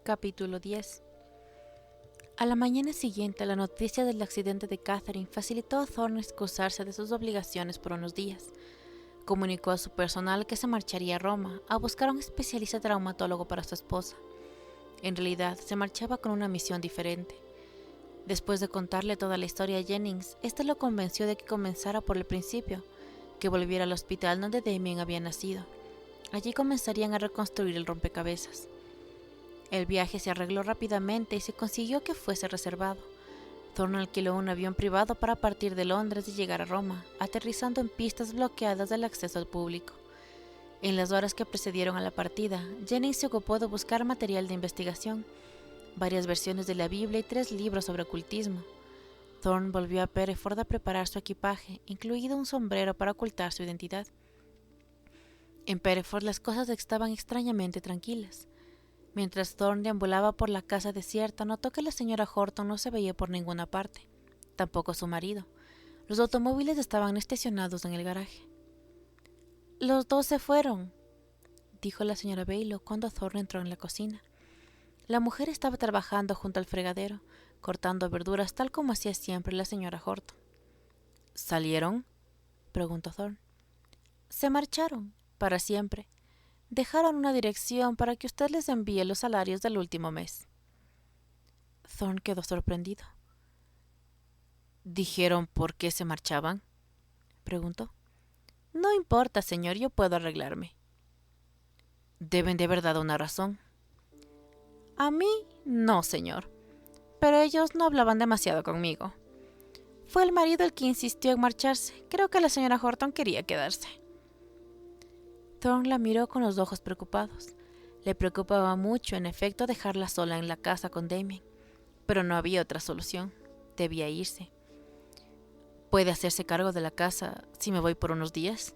Capítulo 10. A la mañana siguiente, la noticia del accidente de Catherine facilitó a Thorne excusarse de sus obligaciones por unos días. Comunicó a su personal que se marcharía a Roma a buscar a un especialista traumatólogo para su esposa. En realidad, se marchaba con una misión diferente. Después de contarle toda la historia a Jennings, este lo convenció de que comenzara por el principio, que volviera al hospital donde Damien había nacido. Allí comenzarían a reconstruir el rompecabezas. El viaje se arregló rápidamente y se consiguió que fuese reservado. Thorne alquiló un avión privado para partir de Londres y llegar a Roma, aterrizando en pistas bloqueadas del acceso al público. En las horas que precedieron a la partida, Jennings se ocupó de buscar material de investigación, varias versiones de la Biblia y 3 libros sobre ocultismo. Thorne volvió a Pereford a preparar su equipaje, incluido un sombrero para ocultar su identidad. En Pereford las cosas estaban extrañamente tranquilas. Mientras Thorne deambulaba por la casa desierta, notó que la señora Horton no se veía por ninguna parte, tampoco su marido. Los automóviles estaban estacionados en el garaje. «Los dos se fueron», dijo la señora Baylock cuando Thorne entró en la cocina. La mujer estaba trabajando junto al fregadero, cortando verduras tal como hacía siempre la señora Horton. «¿Salieron?», preguntó Thorne. «Se marcharon, para siempre. Dejaron una dirección para que usted les envíe los salarios del último mes». Thorne quedó sorprendido. «¿Dijeron por qué se marchaban?», preguntó. «No importa, señor, yo puedo arreglarme». «Deben de haber dado una razón». «A mí, no, señor. Pero ellos no hablaban demasiado conmigo. Fue el marido el que insistió en marcharse. Creo que la señora Horton quería quedarse». Thorne la miró con los ojos preocupados. Le preocupaba mucho, en efecto, dejarla sola en la casa con Damien, pero no había otra solución. Debía irse. «¿Puede hacerse cargo de la casa si me voy por unos días?»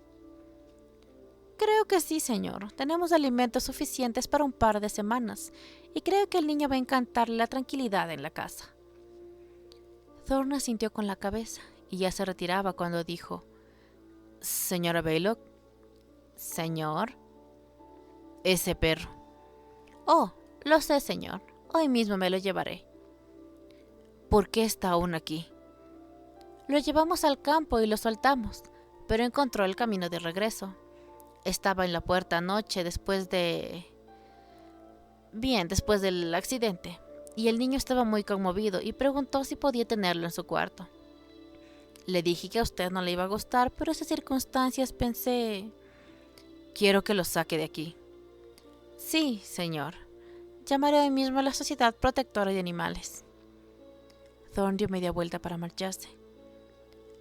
«Creo que sí, señor. Tenemos alimentos suficientes para un par de semanas, y creo que el niño va a encantarle la tranquilidad en la casa». Thorne asintió con la cabeza, y ya se retiraba cuando dijo: «Señora Baylock». «¿Señor?» «Ese perro». «Oh, lo sé, señor. Hoy mismo me lo llevaré». «¿Por qué está aún aquí?» «Lo llevamos al campo y lo soltamos, pero encontró el camino de regreso. Estaba en la puerta anoche después del accidente, y el niño estaba muy conmovido y preguntó si podía tenerlo en su cuarto. Le dije que a usted no le iba a gustar, pero esas circunstancias pensé... Quiero que lo saque de aquí». «Sí, señor. Llamaré hoy mismo a la Sociedad Protectora de Animales». Thorne dio media vuelta para marcharse.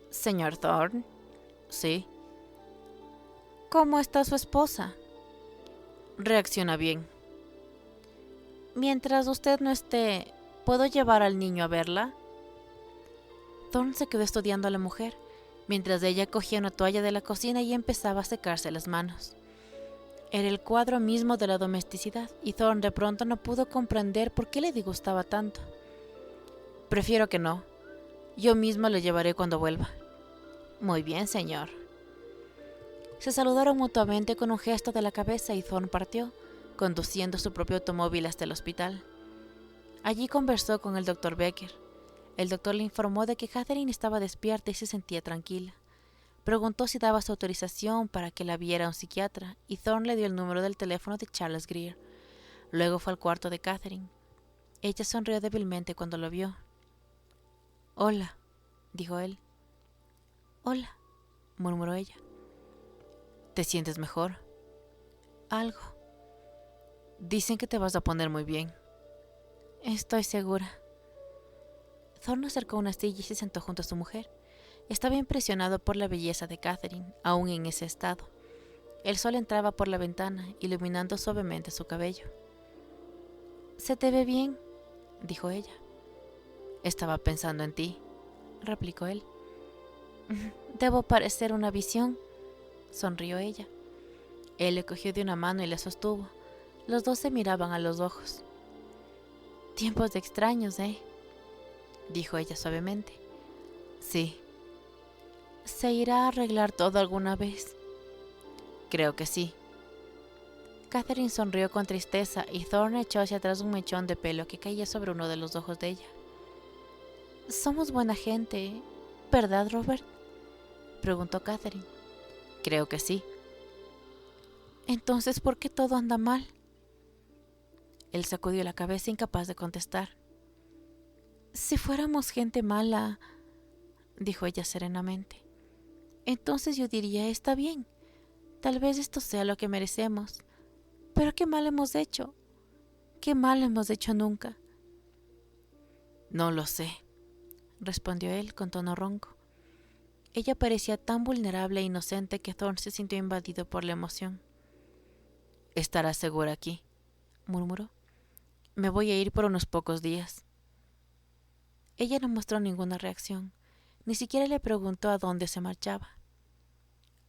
«Señor Thorne». «Sí». «¿Cómo está su esposa?» «Reacciona bien». «Mientras usted no esté, ¿puedo llevar al niño a verla?» Thorne se quedó estudiando a la mujer, mientras ella cogía una toalla de la cocina y empezaba a secarse las manos. Era el cuadro mismo de la domesticidad, y Thorne de pronto no pudo comprender por qué le disgustaba tanto. «Prefiero que no. Yo mismo lo llevaré cuando vuelva». «Muy bien, señor». Se saludaron mutuamente con un gesto de la cabeza y Thorne partió, conduciendo su propio automóvil hasta el hospital. Allí conversó con el Dr. Becker. El doctor le informó de que Catherine estaba despierta y se sentía tranquila. Preguntó si daba su autorización para que la viera un psiquiatra, y Thorne le dio el número del teléfono de Charles Greer. Luego fue al cuarto de Catherine. Ella sonrió débilmente cuando lo vio. «Hola», dijo él. «Hola», murmuró ella. «¿Te sientes mejor?» «Algo». «Dicen que te vas a poner muy bien». «Estoy segura». Thorne acercó una silla y se sentó junto a su mujer. Estaba impresionado por la belleza de Catherine, aún en ese estado. El sol entraba por la ventana, iluminando suavemente su cabello. «¿Se te ve bien?», dijo ella. «Estaba pensando en ti», replicó él. «¿Debo parecer una visión?», sonrió ella. Él le cogió de una mano y la sostuvo. Los dos se miraban a los ojos. «Tiempos extraños, dijo ella suavemente. «Sí». «¿Se irá a arreglar todo alguna vez?». «Creo que sí». Catherine sonrió con tristeza y Thorne echó hacia atrás un mechón de pelo que caía sobre uno de los ojos de ella. «Somos buena gente, ¿verdad, Robert?», preguntó Catherine. «Creo que sí». «Entonces, ¿por qué todo anda mal?». Él sacudió la cabeza incapaz de contestar. «Si fuéramos gente mala», dijo ella serenamente, «entonces yo diría, está bien, tal vez esto sea lo que merecemos. Pero ¿qué mal hemos hecho? ¿Qué mal hemos hecho nunca?». «No lo sé», respondió él con tono ronco. Ella parecía tan vulnerable e inocente que Thorne se sintió invadido por la emoción. «Estarás segura aquí», murmuró. «Me voy a ir por unos pocos días». Ella no mostró ninguna reacción, ni siquiera le preguntó a dónde se marchaba.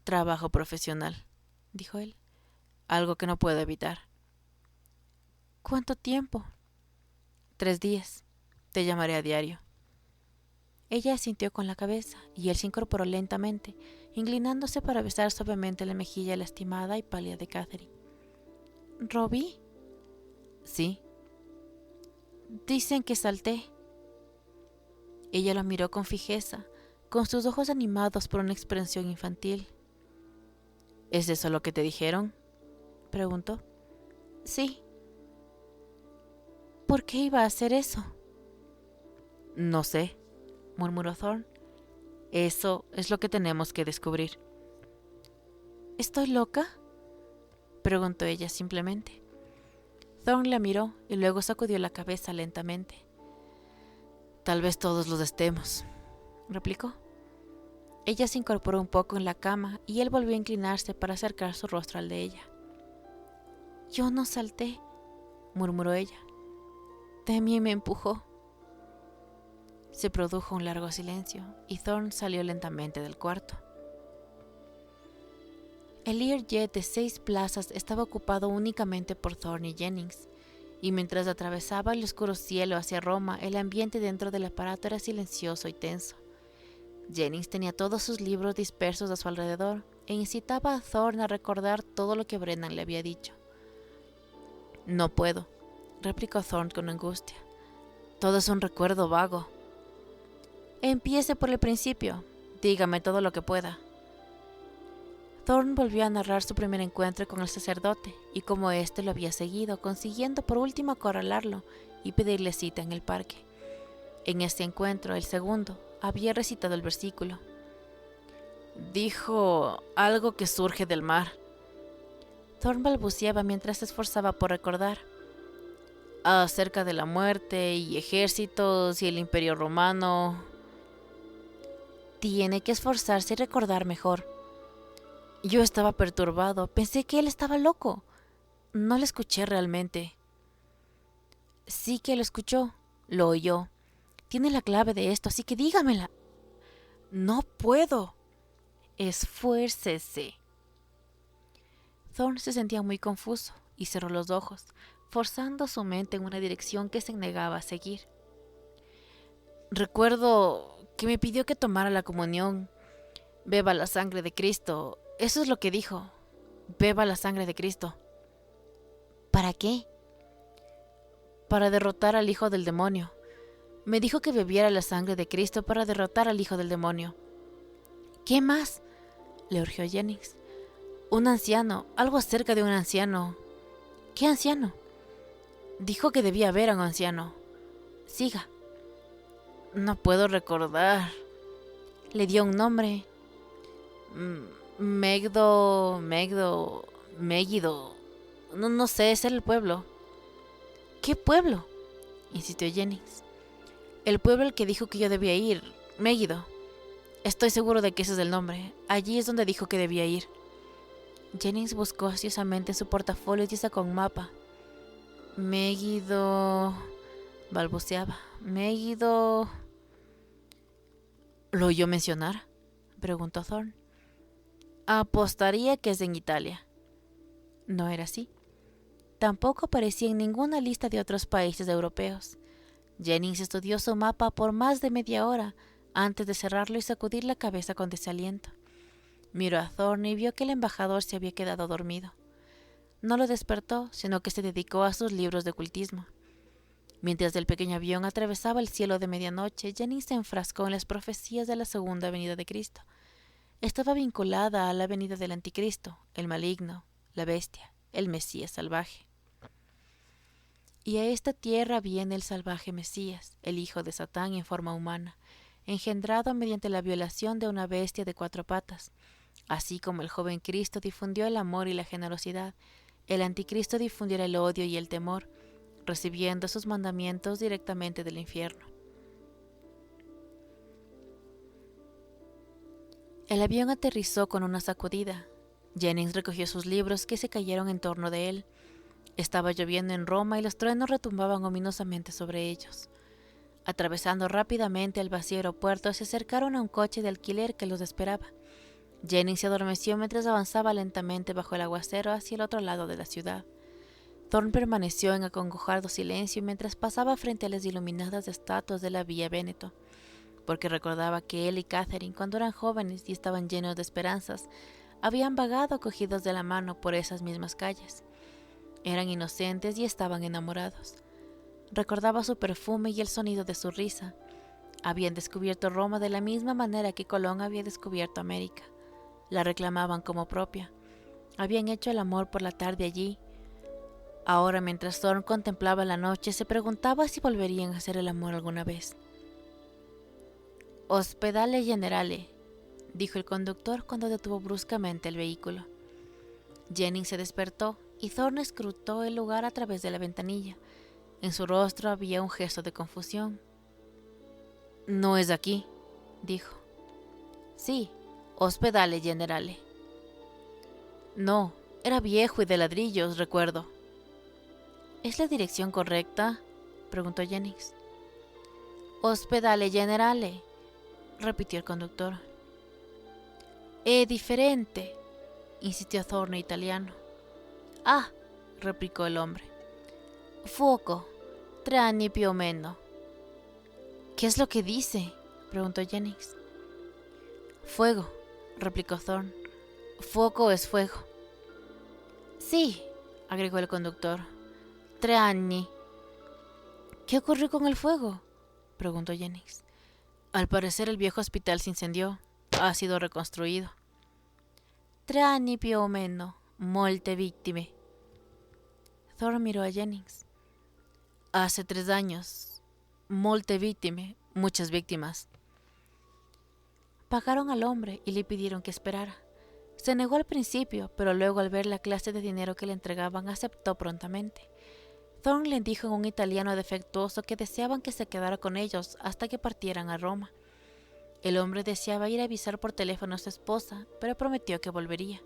«Trabajo profesional», dijo él, «algo que no puedo evitar». «¿Cuánto tiempo?». «3 días. Te llamaré a diario». Ella asintió con la cabeza y él se incorporó lentamente, inclinándose para besar suavemente la mejilla lastimada y pálida de Catherine. «¿Robbie?». «Sí». «Dicen que salté». Ella lo miró con fijeza, con sus ojos animados por una expresión infantil. «¿Es eso lo que te dijeron?», preguntó. «Sí». «¿Por qué iba a hacer eso?». «No sé», murmuró Thorne. «Eso es lo que tenemos que descubrir». «¿Estoy loca?», preguntó ella simplemente. Thorne la miró y luego sacudió la cabeza lentamente. «Tal vez todos los estemos», replicó. Ella se incorporó un poco en la cama y él volvió a inclinarse para acercar su rostro al de ella. «Yo no salté», murmuró ella. «Demi me empujó». Se produjo un largo silencio y Thorne salió lentamente del cuarto. El Learjet de 6 plazas estaba ocupado únicamente por Thorne y Jennings, y mientras atravesaba el oscuro cielo hacia Roma, el ambiente dentro del aparato era silencioso y tenso. Jennings tenía todos sus libros dispersos a su alrededor e incitaba a Thorne a recordar todo lo que Brennan le había dicho. «No puedo», replicó Thorne con angustia. «Todo es un recuerdo vago». «Empiece por el principio. Dígame todo lo que pueda». Thorne volvió a narrar su primer encuentro con el sacerdote y cómo éste lo había seguido, consiguiendo por último acorralarlo y pedirle cita en el parque. En este encuentro, el segundo, había recitado el versículo. «Dijo algo que surge del mar». Thorne balbuceaba mientras se esforzaba por recordar. «Acerca de la muerte y ejércitos y el imperio romano». «Tiene que esforzarse y recordar mejor». Yo estaba perturbado, pensé que él estaba loco. No le escuché realmente. «Sí que lo escuchó, lo oyó. Tiene la clave de esto, así que dígamela». «No puedo». «Esfuércese». Thorne se sentía muy confuso y cerró los ojos, forzando su mente en una dirección que se negaba a seguir. «Recuerdo que me pidió que tomara la comunión. Beba la sangre de Cristo. Eso es lo que dijo. Beba la sangre de Cristo». «¿Para qué?». «Para derrotar al hijo del demonio. Me dijo que bebiera la sangre de Cristo para derrotar al hijo del demonio». «¿Qué más?», le urgió Jennings. «Un anciano, algo acerca de un anciano». «¿Qué anciano?». «Dijo que debía haber a un anciano». «Siga». «No puedo recordar». «Le dio un nombre». Megiddo. No sé, ese era el pueblo». «¿Qué pueblo?», insistió Jennings. «El pueblo al que dijo que yo debía ir, Megiddo. Estoy seguro de que ese es el nombre. Allí es donde dijo que debía ir». Jennings buscó ansiosamente en su portafolio y sacó un mapa. «Megiddo», balbuceaba. «Megiddo». ¿Lo oyó mencionar?, preguntó Thorne. «Apostaría que es en Italia». No era así. Tampoco aparecía en ninguna lista de otros países europeos. Jennings estudió su mapa por más de media hora antes de cerrarlo y sacudir la cabeza con desaliento. Miró a Thorne y vio que el embajador se había quedado dormido. no lo despertó, sino que se dedicó a sus libros de ocultismo. Mientras el pequeño avión atravesaba el cielo de medianoche, Jennings se enfrascó en las profecías de la segunda venida de Cristo. Estaba vinculada a la venida del Anticristo, el maligno, la bestia, el Mesías salvaje. Y a esta tierra viene el salvaje Mesías, el hijo de Satán en forma humana, engendrado mediante la violación de una bestia de 4 patas. Así como el joven Cristo difundió el amor y la generosidad, el Anticristo difundirá el odio y el temor, recibiendo sus mandamientos directamente del infierno. El avión aterrizó con una sacudida. Jennings recogió sus libros que se cayeron en torno de él. Estaba lloviendo en Roma y los truenos retumbaban ominosamente sobre ellos. Atravesando rápidamente el vacío aeropuerto, se acercaron a un coche de alquiler que los esperaba. Jennings se adormeció mientras avanzaba lentamente bajo el aguacero hacia el otro lado de la ciudad. Thorne permaneció en acongojado silencio mientras pasaba frente a las iluminadas estatuas de la Vía Véneto, porque recordaba que él y Catherine, cuando eran jóvenes y estaban llenos de esperanzas, habían vagado cogidos de la mano por esas mismas calles. Eran inocentes y estaban enamorados. Recordaba su perfume y el sonido de su risa. Habían descubierto Roma de la misma manera que Colón había descubierto América. La reclamaban como propia. Habían hecho el amor por la tarde allí. Ahora, mientras Thorne contemplaba la noche, se preguntaba si volverían a hacer el amor alguna vez. «Ospedale Generale», dijo el conductor cuando detuvo bruscamente el vehículo. Jennings se despertó y Thorne escrutó el lugar a través de la ventanilla. En su rostro había un gesto de confusión. «No es aquí», dijo. «Sí, Ospedale Generale». «No, era viejo y de ladrillos, recuerdo». «¿Es la dirección correcta?», preguntó Jennings. «Ospedale Generale», repitió el conductor. «Es diferente», insistió Thorne italiano. «Ah», replicó el hombre. «Fuoco, 3 anni più o meno». «¿Qué es lo que dice?», preguntó Jennings. «Fuego», replicó Thorne. «Fuoco es fuego». «Sí», agregó el conductor. 3 anni». «¿Qué ocurrió con el fuego?», preguntó Jennings. «Al parecer el viejo hospital se incendió. Ha sido reconstruido». 3 anni più o meno, molte vittime». Thorne miró a Jennings. «Hace 3 años, molte vittime, muchas víctimas». Pagaron al hombre y le pidieron que esperara. Se negó al principio, pero luego al ver la clase de dinero que le entregaban, aceptó prontamente. Thorne le dijo en un italiano defectuoso que deseaban que se quedara con ellos hasta que partieran a Roma. El hombre deseaba ir a avisar por teléfono a su esposa, pero prometió que volvería.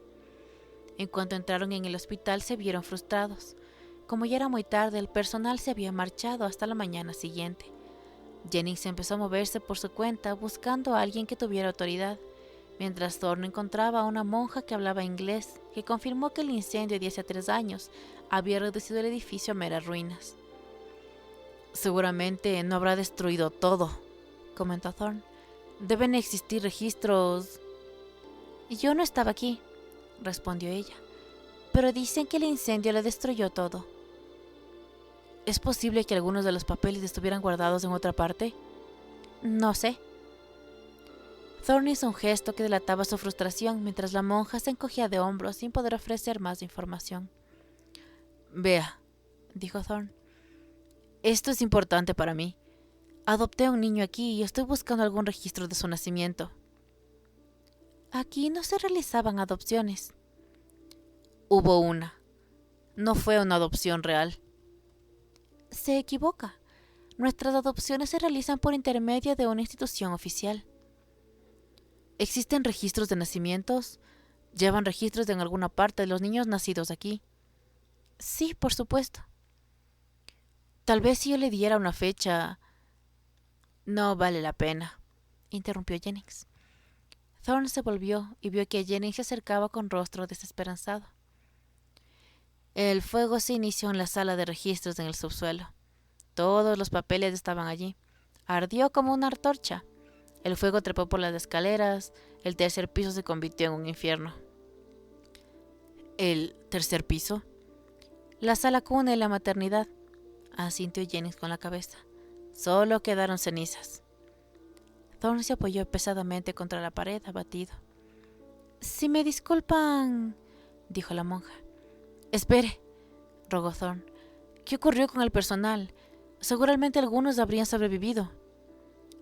En cuanto entraron en el hospital, se vieron frustrados. Como ya era muy tarde, el personal se había marchado hasta la mañana siguiente. Jennings empezó a moverse por su cuenta, buscando a alguien que tuviera autoridad, mientras Thorne encontraba a una monja que hablaba inglés, que confirmó que el incendio de hace 3 años había reducido el edificio a meras ruinas. «Seguramente no habrá destruido todo», comentó Thorne. «Deben existir registros». «Yo no estaba aquí», respondió ella, «pero dicen que el incendio lo destruyó todo». «¿Es posible que algunos de los papeles estuvieran guardados en otra parte?» «No sé». Thorne hizo un gesto que delataba su frustración mientras la monja se encogía de hombros sin poder ofrecer más información. «Vea», dijo Thorne, «esto es importante para mí. Adopté a un niño aquí y estoy buscando algún registro de su nacimiento». «Aquí no se realizaban adopciones». «Hubo una. No fue una adopción real». «Se equivoca. Nuestras adopciones se realizan por intermedio de una institución oficial». ¿Existen registros de nacimientos? ¿Llevan registros en alguna parte de los niños nacidos aquí? Sí, por supuesto. Tal vez si yo le diera una fecha... No vale la pena, interrumpió Jennings. Thorne se volvió y vio que Jennings se acercaba con rostro desesperanzado. El fuego se inició en la sala de registros en el subsuelo. Todos los papeles estaban allí. Ardió como una antorcha. El fuego trepó por las escaleras. El 3er piso se convirtió en un infierno. ¿El 3er piso? La sala cuna y la maternidad, asintió Jennings con la cabeza. Solo quedaron cenizas. Thorne se apoyó pesadamente contra la pared, abatido. Si me disculpan, dijo la monja. Espere, rogó Thorne. ¿Qué ocurrió con el personal? Seguramente algunos habrían sobrevivido.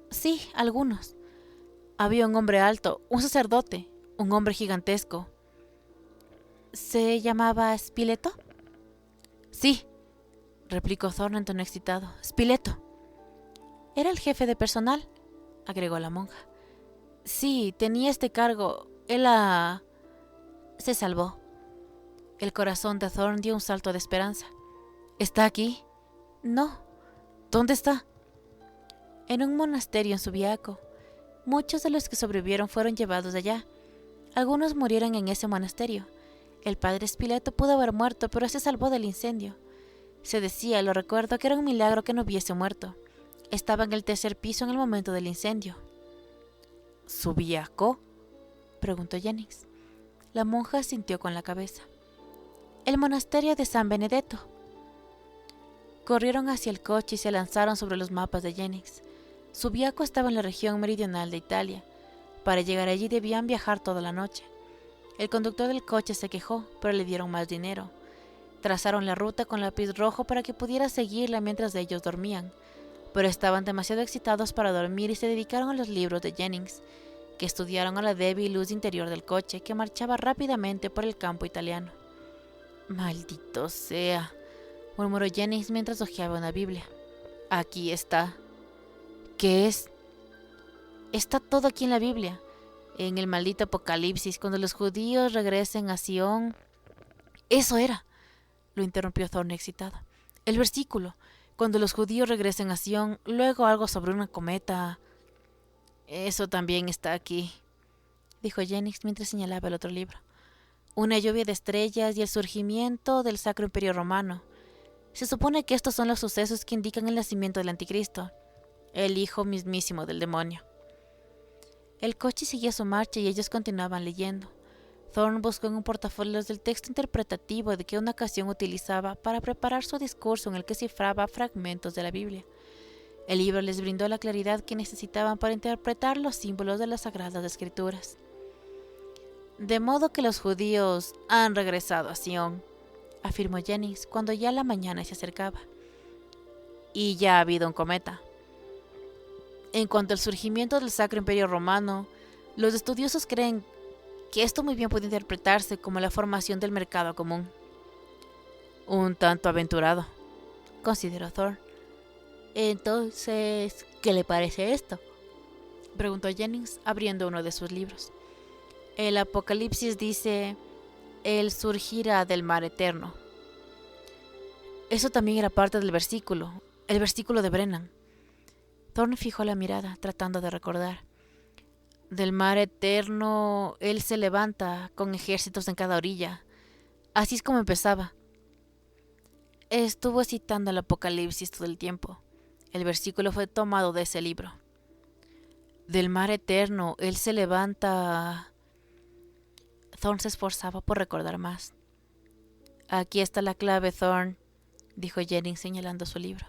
Sí, algunos. Había un hombre alto, un sacerdote, un hombre gigantesco. ¿Se llamaba Spileto? Sí, replicó Thorne en tono excitado. Spileto. Era el jefe de personal, agregó la monja. Sí, tenía este cargo. Se salvó. El corazón de Thorne dio un salto de esperanza. ¿Está aquí? No. ¿Dónde está? En un monasterio en Subiaco. Muchos de los que sobrevivieron fueron llevados allá. Algunos murieron en ese monasterio. El padre Spileto pudo haber muerto, pero se salvó del incendio. Se decía, lo recuerdo, que era un milagro que no hubiese muerto. Estaba en el tercer piso en el momento del incendio. ¿Subiaco?, preguntó Jennings. La monja asintió con la cabeza. El monasterio de San Benedetto. Corrieron hacia el coche y se lanzaron sobre los mapas de Jennings. Subiaco estaba en la región meridional de Italia. Para llegar allí debían viajar toda la noche. El conductor del coche se quejó, pero le dieron más dinero. Trazaron la ruta con lápiz rojo para que pudiera seguirla mientras ellos dormían, pero estaban demasiado excitados para dormir y se dedicaron a los libros de Jennings, que estudiaron a la débil luz interior del coche que marchaba rápidamente por el campo italiano. «Maldito sea», murmuró Jennings mientras hojeaba una Biblia. «Aquí está». «¿Qué es?» «Está todo aquí en la Biblia. En el maldito Apocalipsis, cuando los judíos regresen a Sion». «Eso era», lo interrumpió Thorne excitado. «El versículo. Cuando los judíos regresen a Sion, luego algo sobre una cometa». «Eso también está aquí», dijo Jennings mientras señalaba el otro libro. «Una lluvia de estrellas y el surgimiento del Sacro Imperio Romano. Se supone que estos son los sucesos que indican el nacimiento del Anticristo, el hijo mismísimo del demonio». El coche seguía su marcha y ellos continuaban leyendo. Thorne buscó en un portafolio del texto interpretativo de que una ocasión utilizaba para preparar su discurso en el que cifraba fragmentos de la Biblia. El libro les brindó la claridad que necesitaban para interpretar los símbolos de las Sagradas Escrituras. «De modo que los judíos han regresado a Sion», afirmó Jennings cuando ya la mañana se acercaba. «Y ya ha habido un cometa. En cuanto al surgimiento del Sacro Imperio Romano, los estudiosos creen que esto muy bien puede interpretarse como la formación del mercado común». «Un tanto aventurado», consideró Thorne. «Entonces, ¿qué le parece esto?», preguntó Jennings, abriendo uno de sus libros. «El Apocalipsis dice: Él surgirá del mar eterno». Eso también era parte del versículo, el versículo de Brennan. Thorne fijó la mirada, tratando de recordar. «Del mar eterno, Él se levanta con ejércitos en cada orilla». Así es como empezaba. Estuvo citando el Apocalipsis todo el tiempo. El versículo fue tomado de ese libro. «Del mar eterno, Él se levanta». Thorne se esforzaba por recordar más. «Aquí está la clave, Thorne», dijo Jennings señalando su libro.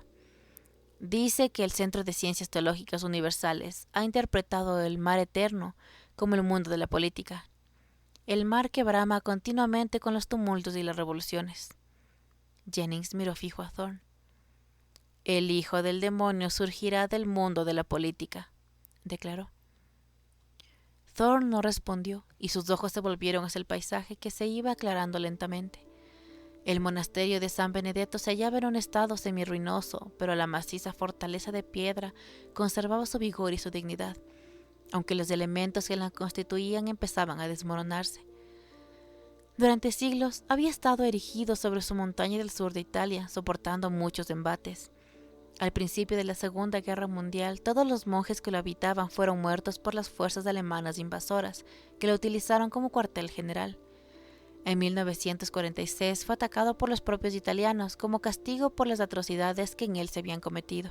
«Dice que el Centro de Ciencias Teológicas Universales ha interpretado el mar eterno como el mundo de la política, el mar que brama continuamente con los tumultos y las revoluciones». Jennings miró fijo a Thorne. «El hijo del demonio surgirá del mundo de la política», declaró. Thorne no respondió y sus ojos se volvieron hacia el paisaje que se iba aclarando lentamente. El monasterio de San Benedetto se hallaba en un estado semirruinoso, pero la maciza fortaleza de piedra conservaba su vigor y su dignidad, aunque los elementos que la constituían empezaban a desmoronarse. Durante siglos había estado erigido sobre su montaña del sur de Italia, soportando muchos embates. Al principio de la Segunda Guerra Mundial, todos los monjes que lo habitaban fueron muertos por las fuerzas alemanas invasoras, que lo utilizaron como cuartel general. En 1946 fue atacado por los propios italianos como castigo por las atrocidades que en él se habían cometido.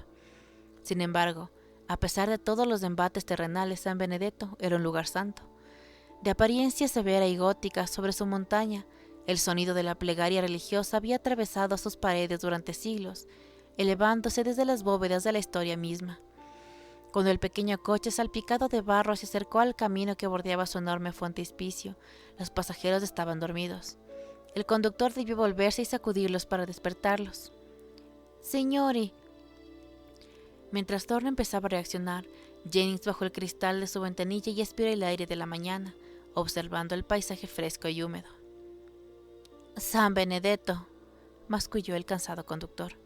Sin embargo, a pesar de todos los embates terrenales, San Benedetto era un lugar santo. De apariencia severa y gótica sobre su montaña, El sonido de la plegaria religiosa había atravesado sus paredes durante siglos, elevándose desde las bóvedas de la historia misma. Cuando el pequeño coche salpicado de barro se acercó al camino que bordeaba su enorme frontispicio, los pasajeros estaban dormidos. El conductor debió volverse y sacudirlos para despertarlos. «Señori». Mientras Thorne empezaba a reaccionar, Jennings bajó el cristal de su ventanilla y aspiró el aire de la mañana, observando el paisaje fresco y húmedo. «San Benedetto», masculló el cansado conductor.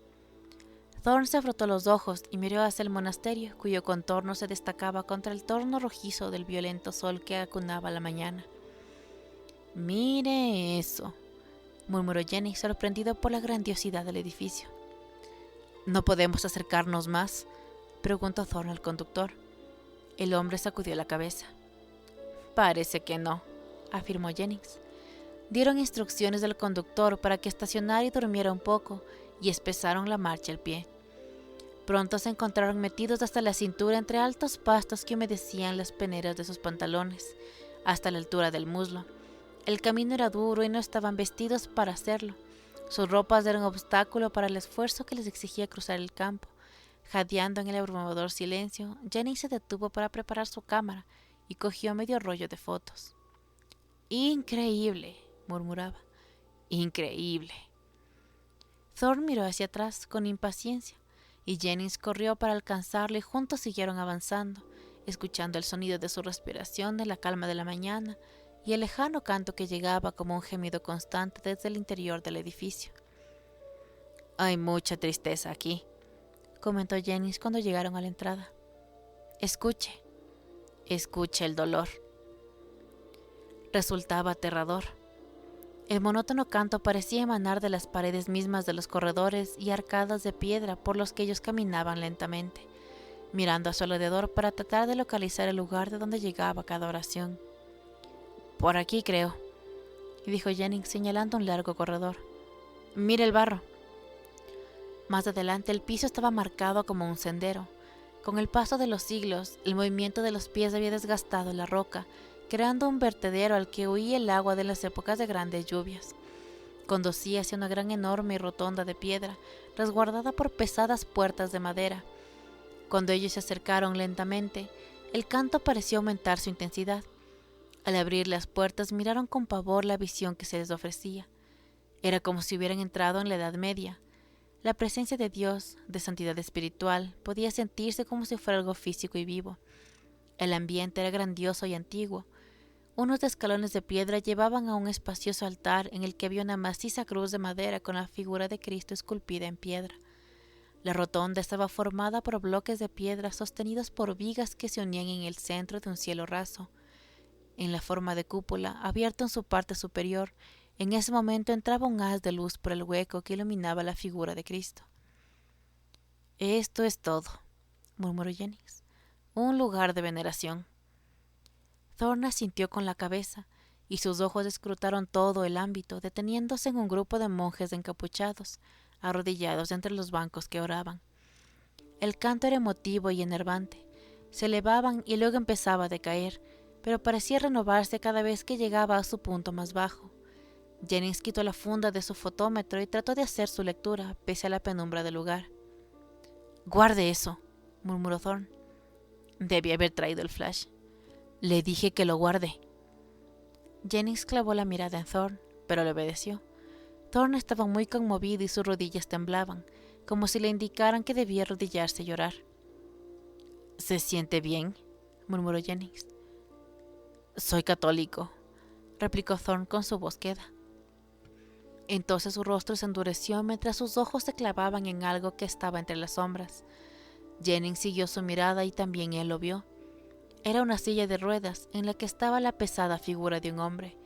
Thorne se frotó los ojos y miró hacia el monasterio, cuyo contorno se destacaba contra el torno rojizo del violento sol que acunaba la mañana. «Mire eso», murmuró Jennings, sorprendido por la grandiosidad del edificio. «¿No podemos acercarnos más?», preguntó Thorne al conductor. El hombre sacudió la cabeza. «Parece que no», afirmó Jennings. Dieron instrucciones al conductor para que estacionara y durmiera un poco, y empezaron la marcha al pie. Pronto se encontraron metidos hasta la cintura entre altos pastos que humedecían las peneras de sus pantalones, hasta la altura del muslo. El camino era duro y no estaban vestidos para hacerlo. Sus ropas eran un obstáculo para el esfuerzo que les exigía cruzar el campo. Jadeando en el abrumador silencio, Jennings se detuvo para preparar su cámara y cogió medio rollo de fotos. «Increíble», murmuraba. «Increíble». Thorne miró hacia atrás con impaciencia, y Jennings corrió para alcanzarlo y juntos siguieron avanzando, escuchando el sonido de su respiración de la calma de la mañana y el lejano canto que llegaba como un gemido constante desde el interior del edificio. «Hay mucha tristeza aquí», comentó Jennings cuando llegaron a la entrada. «Escuche el dolor». Resultaba aterrador. El monótono canto parecía emanar de las paredes mismas de los corredores y arcadas de piedra por los que ellos caminaban lentamente, mirando a su alrededor para tratar de localizar el lugar de donde llegaba cada oración. «Por aquí, creo», dijo Jennings señalando un largo corredor. «Mire el barro». Más adelante el piso estaba marcado como un sendero. Con el paso de los siglos, el movimiento de los pies había desgastado la roca, creando un vertedero al que huía el agua de las épocas de grandes lluvias. Conducía hacia una gran enorme y rotonda de piedra, resguardada por pesadas puertas de madera. Cuando ellos se acercaron lentamente, el canto pareció aumentar su intensidad. Al abrir las puertas miraron con pavor la visión que se les ofrecía. Era como si hubieran entrado en la Edad Media. La presencia de Dios, de santidad espiritual, podía sentirse como si fuera algo físico y vivo. El ambiente era grandioso y antiguo. Unos escalones de piedra llevaban a un espacioso altar en el que había una maciza cruz de madera con la figura de Cristo esculpida en piedra. La rotonda estaba formada por bloques de piedra sostenidos por vigas que se unían en el centro de un cielo raso. En la forma de cúpula, abierta en su parte superior, en ese momento entraba un haz de luz por el hueco que iluminaba la figura de Cristo. «Esto es todo», murmuró Jennings. «Un lugar de veneración». Thorne asintió con la cabeza, y sus ojos escrutaron todo el ámbito, deteniéndose en un grupo de monjes encapuchados, arrodillados entre los bancos que oraban. El canto era emotivo y enervante. Se elevaban y luego empezaba a decaer, pero parecía renovarse cada vez que llegaba a su punto más bajo. Jennings quitó la funda de su fotómetro y trató de hacer su lectura, pese a la penumbra del lugar. «Guarde eso», murmuró Thorne. «Debí haber traído el flash. Le dije que lo guarde». Jennings clavó la mirada en Thorne, pero le obedeció. Thorne estaba muy conmovido y sus rodillas temblaban, como si le indicaran que debía arrodillarse y llorar. «¿Se siente bien?», murmuró Jennings. «Soy católico», replicó Thorne con su voz queda. Entonces su rostro se endureció mientras sus ojos se clavaban en algo que estaba entre las sombras. Jennings siguió su mirada y también él lo vio. Era una silla de ruedas en la que estaba la pesada figura de un hombre.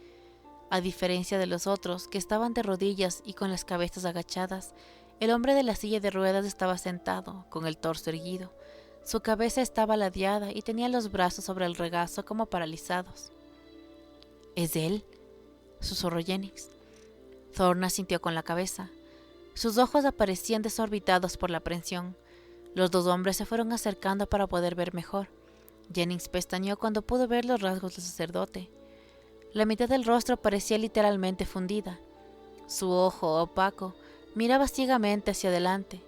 A diferencia de los otros, que estaban de rodillas y con las cabezas agachadas, el hombre de la silla de ruedas estaba sentado, con el torso erguido. Su cabeza estaba ladeada y tenía los brazos sobre el regazo como paralizados. «¿Es él?», susurró Jennings. Thorne asintió con la cabeza. Sus ojos aparecían desorbitados por la aprensión. Los dos hombres se fueron acercando para poder ver mejor. Jennings pestañeó cuando pudo ver los rasgos del sacerdote. La mitad del rostro parecía literalmente fundida. Su ojo, opaco, miraba ciegamente hacia adelante.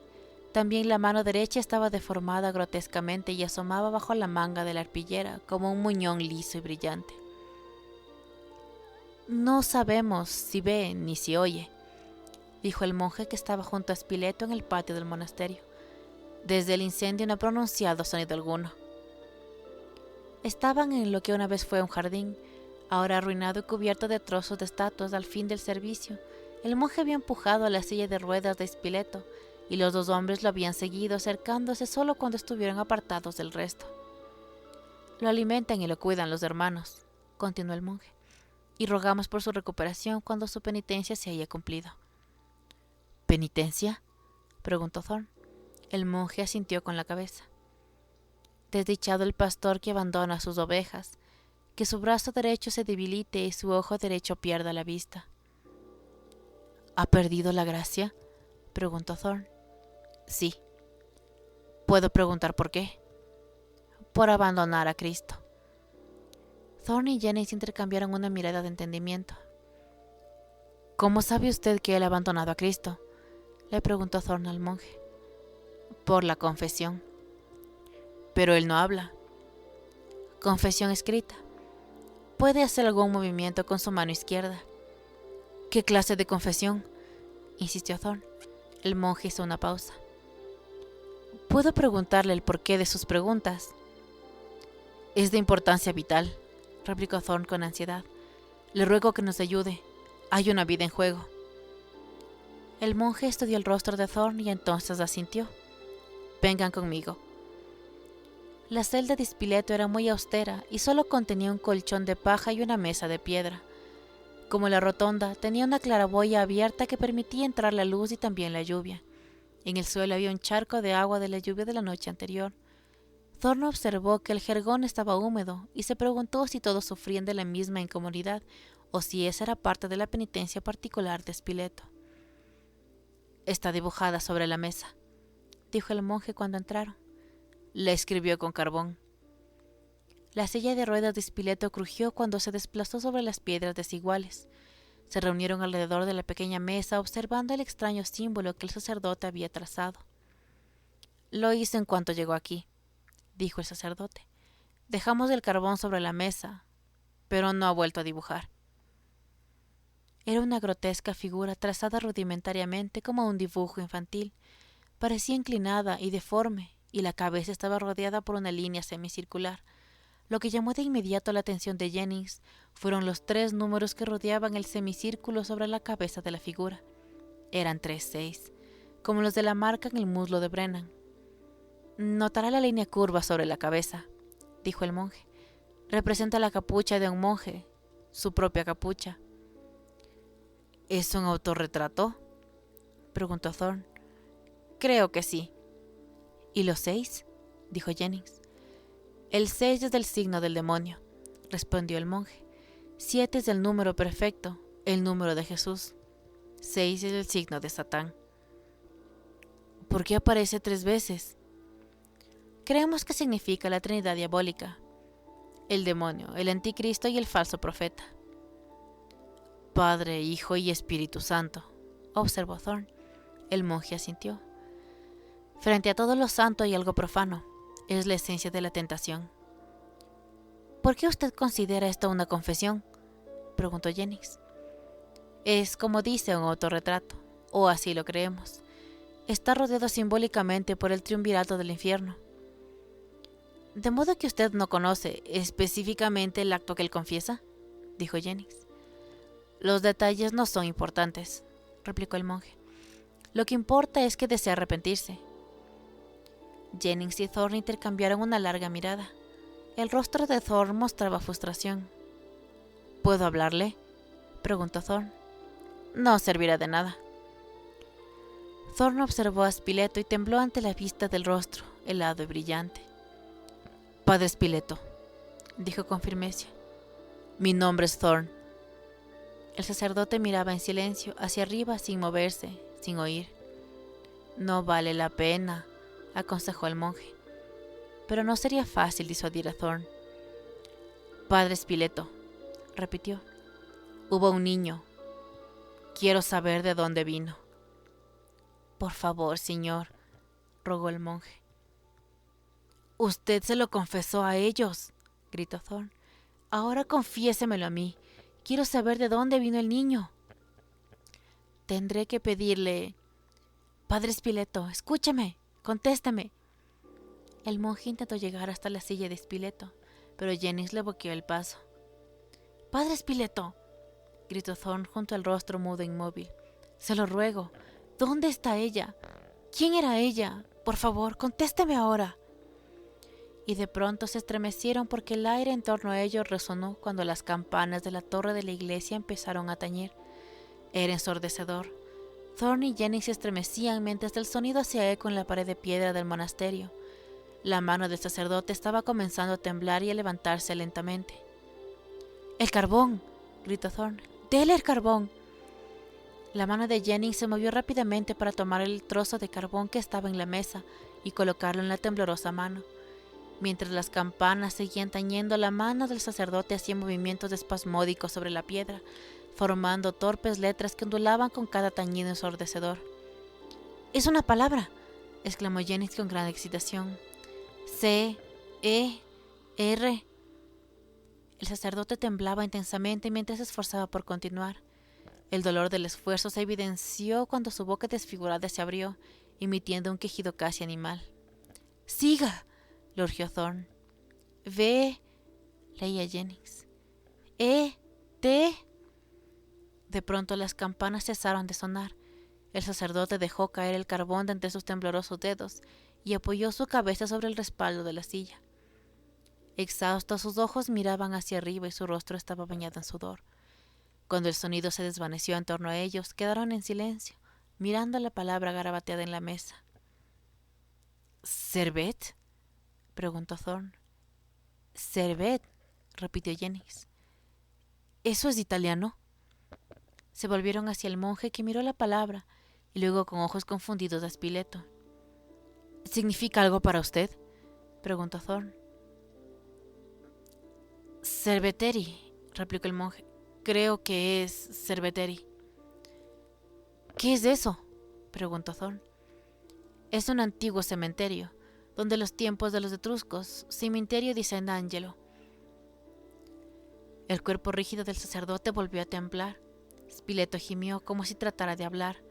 También la mano derecha estaba deformada grotescamente y asomaba bajo la manga de la arpillera como un muñón liso y brillante. «No sabemos si ve ni si oye», dijo el monje que estaba junto a Spiletto en el patio del monasterio. Desde el incendio no ha pronunciado sonido alguno. Estaban en lo que una vez fue un jardín, ahora arruinado y cubierto de trozos de estatuas. Al fin del servicio, el monje había empujado a la silla de ruedas de Spiletto, y los dos hombres lo habían seguido, acercándose solo cuando estuvieron apartados del resto. «Lo alimentan y lo cuidan los hermanos», continuó el monje, «y rogamos por su recuperación cuando su penitencia se haya cumplido». «¿Penitencia?», preguntó Thorn. El monje asintió con la cabeza. «Desdichado el pastor que abandona a sus ovejas, que su brazo derecho se debilite y su ojo derecho pierda la vista». «¿Ha perdido la gracia?», preguntó Thorn. «Sí». «¿Puedo preguntar por qué?». «Por abandonar a Cristo». Thorn y Jennings intercambiaron una mirada de entendimiento. «¿Cómo sabe usted que él ha abandonado a Cristo?», le preguntó Thorn al monje. «Por la confesión». «Pero él no habla». «Confesión escrita. Puede hacer algún movimiento con su mano izquierda». «¿Qué clase de confesión?», insistió Thorn. El monje hizo una pausa. «¿Puedo preguntarle el porqué de sus preguntas?». «Es de importancia vital», replicó Thorn con ansiedad. «Le ruego que nos ayude. Hay una vida en juego». El monje estudió el rostro de Thorn y entonces asintió. «Vengan conmigo». La celda de Spiletto era muy austera y solo contenía un colchón de paja y una mesa de piedra. Como la rotonda, tenía una claraboya abierta que permitía entrar la luz y también la lluvia. En el suelo había un charco de agua de la lluvia de la noche anterior. Thorn observó que el jergón estaba húmedo y se preguntó si todos sufrían de la misma incomodidad o si esa era parte de la penitencia particular de Spiletto. «Está dibujada sobre la mesa», dijo el monje cuando entraron. «La escribió con carbón». La silla de ruedas de Spiletto crujió cuando se desplazó sobre las piedras desiguales. Se reunieron alrededor de la pequeña mesa observando el extraño símbolo que el sacerdote había trazado. «Lo hizo en cuanto llegó aquí», dijo el sacerdote. «Dejamos el carbón sobre la mesa, pero no ha vuelto a dibujar». Era una grotesca figura trazada rudimentariamente como un dibujo infantil. Parecía inclinada y deforme, y la cabeza estaba rodeada por una línea semicircular. Lo que llamó de inmediato la atención de Jennings fueron los 3 números que rodeaban el semicírculo sobre la cabeza de la figura. Eran 3-6, como los de la marca en el muslo de Brennan. «Notará la línea curva sobre la cabeza», dijo el monje. «Representa la capucha de un monje, su propia capucha». «¿Es un autorretrato?», preguntó Thorn. «Creo que sí». «¿Y los 6?», dijo Jennings. «El 6 es del signo del demonio», respondió el monje. 7 es el número perfecto, el número de Jesús. 6 es el signo de Satán. «¿Por qué aparece 3 veces?». «Creemos que significa la Trinidad diabólica, el demonio, el anticristo y el falso profeta». «Padre, Hijo y Espíritu Santo», observó Thorn. El monje asintió. «Frente a todo lo santo hay algo profano. Es la esencia de la tentación». «¿Por qué usted considera esto una confesión?», preguntó Jennings. «Es como dice un autorretrato, o así lo creemos. Está rodeado simbólicamente por el triunvirato del infierno». «¿De modo que usted no conoce específicamente el acto que él confiesa?», dijo Jennings. «Los detalles no son importantes», replicó el monje. «Lo que importa es que desea arrepentirse». Jennings y Thorn intercambiaron una larga mirada. El rostro de Thorn mostraba frustración. «¿Puedo hablarle?», preguntó Thorn. «No servirá de nada». Thorn observó a Spiletto y tembló ante la vista del rostro, helado y brillante. «Padre Spiletto», dijo con firmeza, «mi nombre es Thorn». El sacerdote miraba en silencio hacia arriba sin moverse, sin oír. «No vale la pena», aconsejó el monje. Pero no sería fácil disuadir a Thorn. «Padre Spiletto», repitió, Hubo un niño. Quiero saber de dónde vino. Por favor, señor, rogó el monje. Usted se lo confesó a ellos, gritó Thorn. Ahora confiésemelo a mí. Quiero saber de dónde vino el niño. Tendré que pedirle... Padre Spileto, escúcheme, contésteme. El monje intentó llegar hasta la silla de Spileto, pero Jennings le bloqueó el paso. Padre Spileto, gritó Thorn junto al rostro mudo e inmóvil. Se lo ruego, ¿dónde está ella? ¿Quién era ella? Por favor, contésteme ahora. Y de pronto se estremecieron porque el aire en torno a ellos resonó cuando las campanas de la torre de la iglesia empezaron a tañer. Era ensordecedor. Thorn y Jennings se estremecían mientras el sonido hacía eco en la pared de piedra del monasterio. La mano del sacerdote estaba comenzando a temblar y a levantarse lentamente. ¡El carbón!, gritó Thorn. ¡Dele el carbón! La mano de Jennings se movió rápidamente para tomar el trozo de carbón que estaba en la mesa y colocarlo en la temblorosa mano. Mientras las campanas seguían tañendo, la mano del sacerdote hacía movimientos espasmódicos sobre la piedra, formando torpes letras que ondulaban con cada tañido ensordecedor. ¡Es una palabra!, exclamó Jennings con gran excitación. C, E, R. El sacerdote temblaba intensamente mientras se esforzaba por continuar. El dolor del esfuerzo se evidenció cuando su boca desfigurada se abrió, emitiendo un quejido casi animal. ¡Siga!, le urgió Thorn. V, leía Jennings. E, T. De pronto las campanas cesaron de sonar. El sacerdote dejó caer el carbón de entre sus temblorosos dedos y apoyó su cabeza sobre el respaldo de la silla. Exhaustos, sus ojos miraban hacia arriba y su rostro estaba bañado en sudor. Cuando el sonido se desvaneció en torno a ellos, quedaron en silencio, mirando la palabra garabateada en la mesa. ¿Servet?, preguntó Thorn. Servet, repitió Jennings. ¿Eso es italiano? Se volvieron hacia el monje, que miró la palabra y luego con ojos confundidos a Spileto. ¿Significa algo para usted?, preguntó Thorn. Cerveteri, replicó el monje. Creo que es Cerveteri. ¿Qué es eso?, preguntó Thorn. Es un antiguo cementerio, donde los tiempos de los etruscos, Cimiterio di Sant'Angelo. El cuerpo rígido del sacerdote volvió a temblar. Spileto gimió como si tratara de hablar,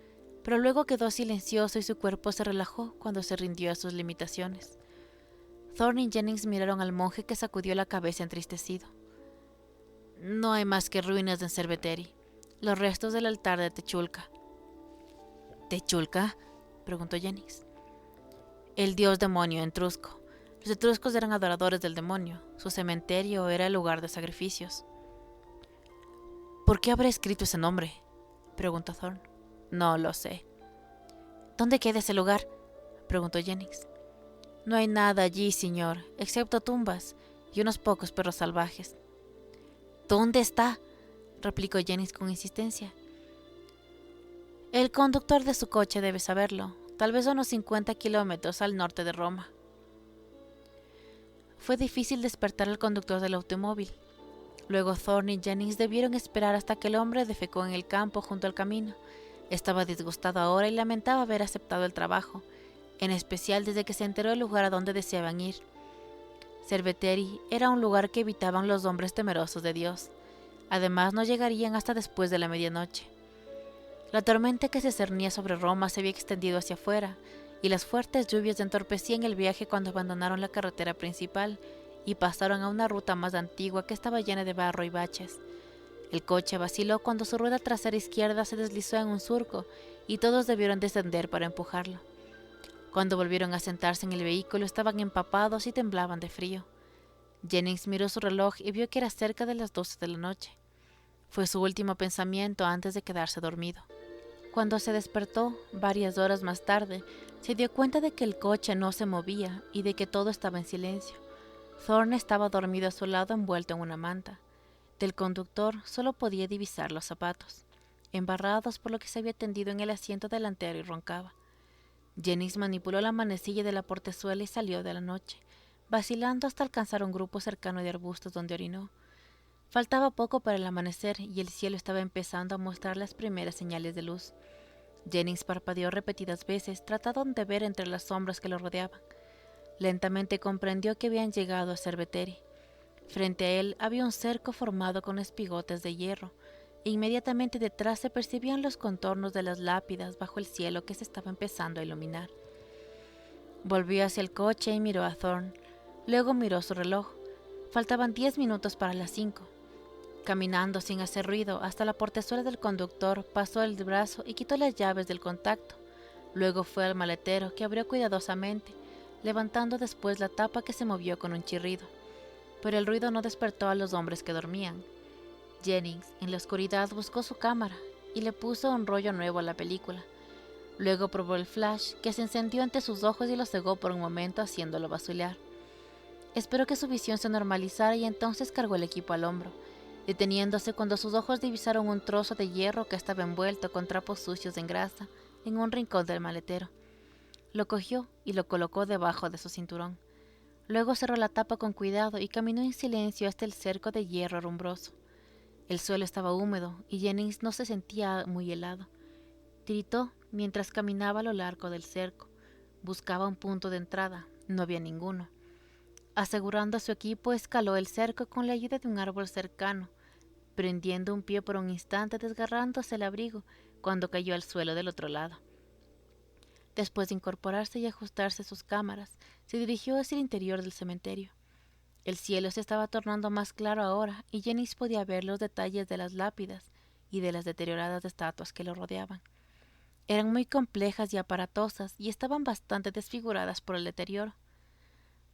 pero luego quedó silencioso y su cuerpo se relajó cuando se rindió a sus limitaciones. Thorn y Jennings miraron al monje, que sacudió la cabeza entristecido. No hay más que ruinas de Cerveteri, los restos del altar de Techulca. ¿Techulca?, preguntó Jennings. El dios demonio etrusco. Los etruscos eran adoradores del demonio. Su cementerio era el lugar de sacrificios. ¿Por qué habrá escrito ese nombre?, preguntó Thorn. No lo sé. ¿Dónde queda ese lugar?, preguntó Jennings. No hay nada allí, señor, excepto tumbas y unos pocos perros salvajes. ¿Dónde está?, replicó Jennings con insistencia. El conductor de su coche debe saberlo, tal vez a unos 50 kilómetros al norte de Roma. Fue difícil despertar al conductor del automóvil. Luego Thorn y Jennings debieron esperar hasta que el hombre defecó en el campo junto al camino. Estaba disgustado ahora y lamentaba haber aceptado el trabajo, en especial desde que se enteró del lugar a donde deseaban ir. Cerveteri era un lugar que evitaban los hombres temerosos de Dios. Además, no llegarían hasta después de la medianoche. La tormenta que se cernía sobre Roma se había extendido hacia afuera, y las fuertes lluvias entorpecían el viaje cuando abandonaron la carretera principal y pasaron a una ruta más antigua que estaba llena de barro y baches. El coche vaciló cuando su rueda trasera izquierda se deslizó en un surco y todos debieron descender para empujarlo. Cuando volvieron a sentarse en el vehículo, estaban empapados y temblaban de frío. Jennings miró su reloj y vio que era cerca de las 12 de la noche. Fue su último pensamiento antes de quedarse dormido. Cuando se despertó, varias horas más tarde, se dio cuenta de que el coche no se movía y de que todo estaba en silencio. Thorn estaba dormido a su lado, envuelto en una manta. Del conductor solo podía divisar los zapatos, embarrados por lo que se había tendido en el asiento delantero, y roncaba. Jennings manipuló la manecilla de la portezuela y salió de la noche, vacilando hasta alcanzar un grupo cercano de arbustos donde orinó. Faltaba poco para el amanecer y el cielo estaba empezando a mostrar las primeras señales de luz. Jennings parpadeó repetidas veces, tratando de ver entre las sombras que lo rodeaban. Lentamente comprendió que habían llegado a Cerveteri. Frente a él había un cerco formado con espigotes de hierro, e inmediatamente detrás se percibían los contornos de las lápidas bajo el cielo que se estaba empezando a iluminar. Volvió hacia el coche y miró a Thorne. Luego miró su reloj. Faltaban 10 minutos para las 5. Caminando sin hacer ruido hasta la portezuela del conductor, pasó el brazo y quitó las llaves del contacto. Luego fue al maletero, que abrió cuidadosamente, levantando después la tapa que se movió con un chirrido. Pero el ruido no despertó a los hombres que dormían. Jennings, en la oscuridad, buscó su cámara y le puso un rollo nuevo a la película. Luego probó el flash, que se encendió ante sus ojos y lo cegó por un momento, haciéndolo vacilar. Esperó que su visión se normalizara y entonces cargó el equipo al hombro, deteniéndose cuando sus ojos divisaron un trozo de hierro que estaba envuelto con trapos sucios en grasa en un rincón del maletero. Lo cogió y lo colocó debajo de su cinturón. Luego cerró la tapa con cuidado y caminó en silencio hasta el cerco de hierro rumbroso. El suelo estaba húmedo y Jennings no se sentía muy helado. Tiritó mientras caminaba a lo largo del cerco. Buscaba un punto de entrada. No había ninguno. Asegurando a su equipo, escaló el cerco con la ayuda de un árbol cercano, prendiendo un pie por un instante, desgarrándose el abrigo cuando cayó al suelo del otro lado. Después de incorporarse y ajustarse sus cámaras, se dirigió hacia el interior del cementerio. El cielo se estaba tornando más claro ahora y Jennings podía ver los detalles de las lápidas y de las deterioradas estatuas que lo rodeaban. Eran muy complejas y aparatosas y estaban bastante desfiguradas por el deterioro.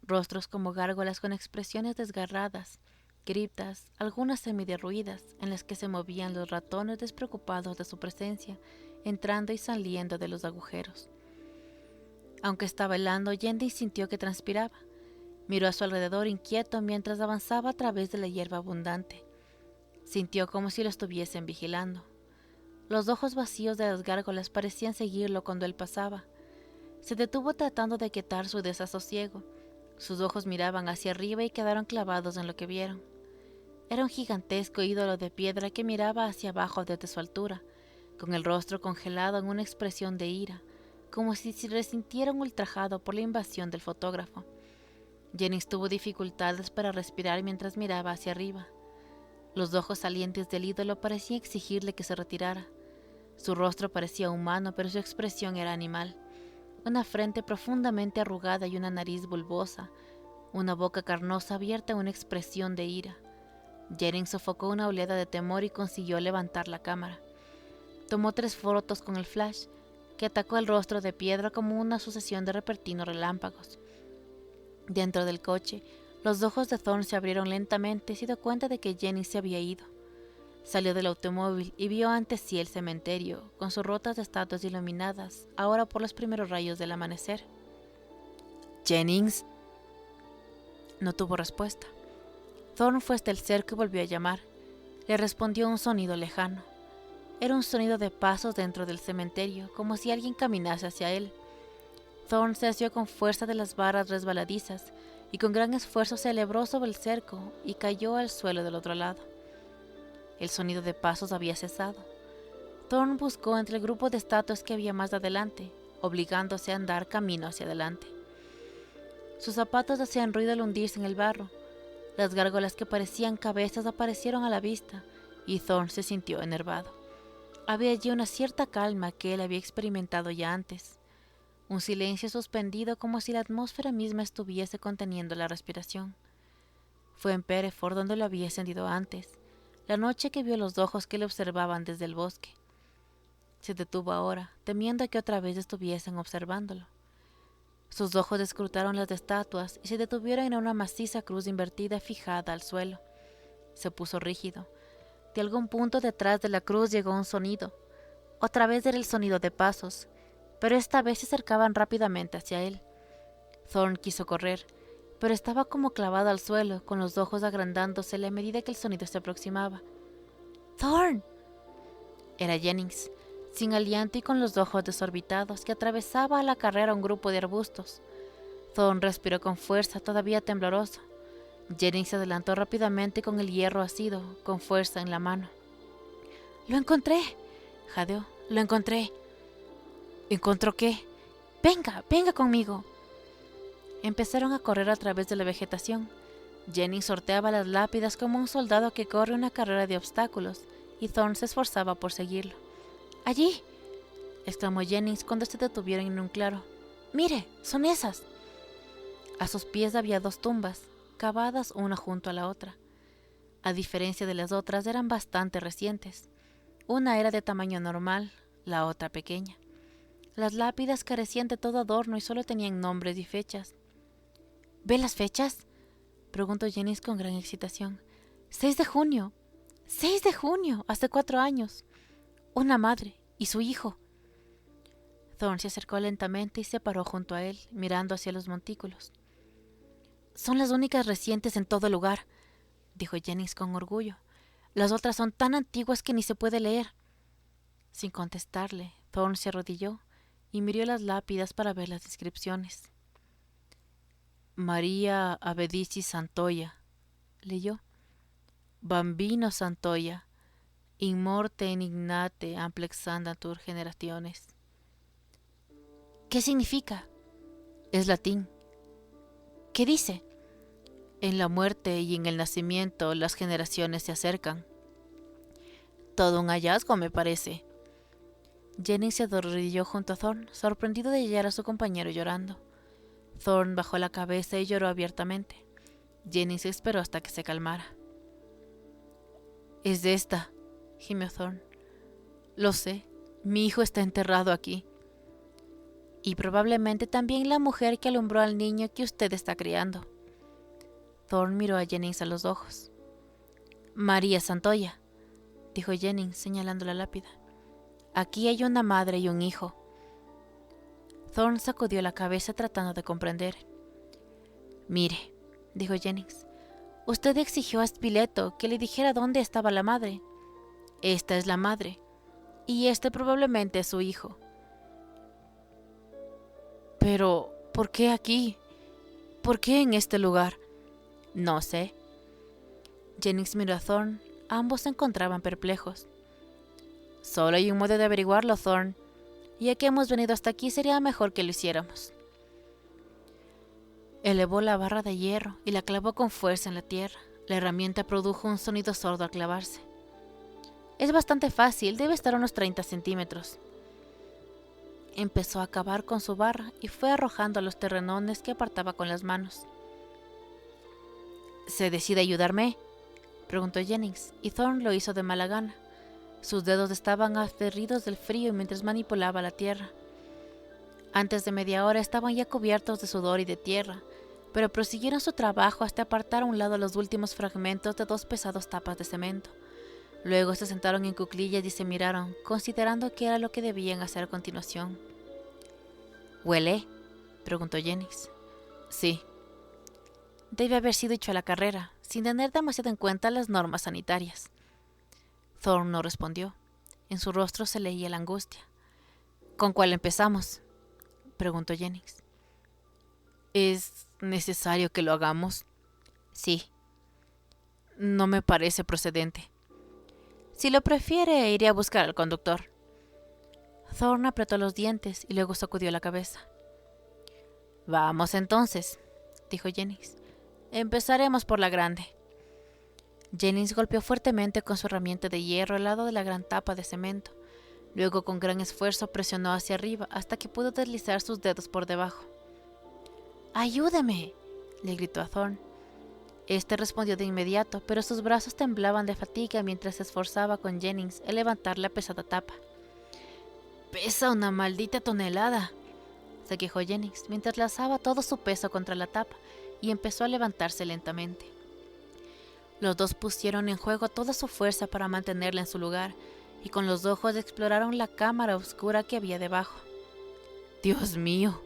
Rostros como gárgolas con expresiones desgarradas, criptas, algunas semiderruidas, en las que se movían los ratones despreocupados de su presencia, entrando y saliendo de los agujeros. Aunque estaba helando, Jennings sintió que transpiraba. Miró a su alrededor inquieto mientras avanzaba a través de la hierba abundante. Sintió como si lo estuviesen vigilando. Los ojos vacíos de las gárgolas parecían seguirlo cuando él pasaba. Se detuvo tratando de quietar su desasosiego. Sus ojos miraban hacia arriba y quedaron clavados en lo que vieron. Era un gigantesco ídolo de piedra que miraba hacia abajo desde su altura, con el rostro congelado en una expresión de ira, como si se resintiera ultrajado por la invasión del fotógrafo. Jennings tuvo dificultades para respirar mientras miraba hacia arriba. Los ojos salientes del ídolo parecían exigirle que se retirara. Su rostro parecía humano, pero su expresión era animal. Una frente profundamente arrugada y una nariz bulbosa, una boca carnosa abierta en una expresión de ira. Jennings sofocó una oleada de temor y consiguió levantar la cámara. Tomó 3 fotos con el flash, que atacó el rostro de piedra como una sucesión de repentinos relámpagos. Dentro del coche, los ojos de Thorne se abrieron lentamente y se dio cuenta de que Jennings se había ido. Salió del automóvil y vio ante sí el cementerio, con sus rotas estatuas iluminadas, ahora por los primeros rayos del amanecer. «¿Jennings?». No tuvo respuesta. Thorne fue hasta el cerco y volvió a llamar. Le respondió un sonido lejano. Era un sonido de pasos dentro del cementerio, como si alguien caminase hacia él. Thorne se asió con fuerza de las barras resbaladizas y con gran esfuerzo se elevó sobre el cerco y cayó al suelo del otro lado. El sonido de pasos había cesado. Thorne buscó entre el grupo de estatuas que había más adelante, obligándose a andar camino hacia adelante. Sus zapatos hacían ruido al hundirse en el barro. Las gárgolas que parecían cabezas aparecieron a la vista y Thorne se sintió enervado. Había allí una cierta calma que él había experimentado ya antes. Un silencio suspendido como si la atmósfera misma estuviese conteniendo la respiración. Fue en Pereford donde lo había sentido antes, la noche que vio los ojos que le observaban desde el bosque. Se detuvo ahora, temiendo que otra vez estuviesen observándolo. Sus ojos escrutaron las estatuas y se detuvieron en una maciza cruz invertida fijada al suelo. Se puso rígido. De algún punto detrás de la cruz llegó un sonido. Otra vez era el sonido de pasos, pero esta vez se acercaban rápidamente hacia él. Thorne quiso correr, pero estaba como clavado al suelo, con los ojos agrandándose a medida que el sonido se aproximaba. ¡Thorne! Era Jennings, sin aliento y con los ojos desorbitados, que atravesaba a la carrera un grupo de arbustos. Thorne respiró con fuerza, todavía tembloroso. Jennings se adelantó rápidamente con el hierro ácido, con fuerza en la mano. ¡Lo encontré!, jadeó. ¡Lo encontré! ¿Encontró qué? ¡Venga, venga conmigo! Empezaron a correr a través de la vegetación. Jennings sorteaba las lápidas como un soldado que corre una carrera de obstáculos, y Thorne se esforzaba por seguirlo. ¡Allí!, exclamó Jennings cuando se detuvieron en un claro. ¡Mire, son esas! A sus pies había 2 tumbas, cavadas una junto a la otra. A diferencia de las otras, eran bastante recientes. Una era de tamaño normal, la otra pequeña. Las lápidas carecían de todo adorno y solo tenían nombres y fechas. ¿Ve las fechas?, preguntó Jennings con gran excitación. 6 de junio. 6 de junio, hace 4 años. Una madre y su hijo. Thorne se acercó lentamente y se paró junto a él, mirando hacia los montículos. Son las únicas recientes en todo el lugar, dijo Jennings con orgullo. Las otras son tan antiguas que ni se puede leer. Sin contestarle, Thorne se arrodilló y miró las lápidas para ver las inscripciones. María Avedici Santoya, leyó. Bambino Santoya, in morte ignate amplexandatur generaciones. ¿Qué significa? Es latín. ¿Qué dice? En la muerte y en el nacimiento las generaciones se acercan. Todo un hallazgo, me parece. Jennings se arrodilló junto a Thorne, sorprendido de hallar a su compañero llorando. Thorne bajó la cabeza y lloró abiertamente. Jennings esperó hasta que se calmara. Es de esta, gimió Thorne. Lo sé, mi hijo está enterrado aquí. Y probablemente también la mujer que alumbró al niño que usted está criando. Thorne miró a Jennings a los ojos. María Santoya, dijo Jennings señalando la lápida. Aquí hay una madre y un hijo. Thorne sacudió la cabeza tratando de comprender. Mire, dijo Jennings, usted exigió a Spiletto que le dijera dónde estaba la madre. Esta es la madre, y este probablemente es su hijo. Pero, ¿por qué aquí? ¿Por qué en este lugar? No sé. Jennings miró a Thorne. Ambos se encontraban perplejos. Solo hay un modo de averiguarlo, Thorne. Ya que hemos venido hasta aquí, sería mejor que lo hiciéramos. Elevó la barra de hierro y la clavó con fuerza en la tierra. La herramienta produjo un sonido sordo al clavarse. Es bastante fácil, debe estar a unos 30 centímetros. Empezó a cavar con su barra y fue arrojando a los terrenones que apartaba con las manos. ¿Se decide a ayudarme?, preguntó Jennings, y Thorne lo hizo de mala gana. Sus dedos estaban aterridos del frío mientras manipulaba la tierra. Antes de media hora estaban ya cubiertos de sudor y de tierra, pero prosiguieron su trabajo hasta apartar a un lado los últimos fragmentos de 2 pesados tapas de cemento. Luego se sentaron en cuclillas y se miraron, considerando qué era lo que debían hacer a continuación. ¿Huele?, preguntó Jennings. Sí. Debe haber sido hecho a la carrera, sin tener demasiado en cuenta las normas sanitarias. Thorne no respondió. En su rostro se leía la angustia. ¿Con cuál empezamos?, preguntó Jennings. ¿Es necesario que lo hagamos? Sí. No me parece procedente. Si lo prefiere, iré a buscar al conductor. Thorne apretó los dientes y luego sacudió la cabeza. Vamos entonces, dijo Jennings. Empezaremos por la grande. Jennings golpeó fuertemente con su herramienta de hierro al lado de la gran tapa de cemento. Luego, con gran esfuerzo, presionó hacia arriba hasta que pudo deslizar sus dedos por debajo. ¡Ayúdeme!, le gritó a Thorne. Este respondió de inmediato, pero sus brazos temblaban de fatiga mientras se esforzaba con Jennings en levantar la pesada tapa. «¡Pesa una maldita tonelada!», se quejó Jennings mientras lanzaba todo su peso contra la tapa y empezó a levantarse lentamente. Los dos pusieron en juego toda su fuerza para mantenerla en su lugar y con los ojos exploraron la cámara oscura que había debajo. «¡Dios mío!»,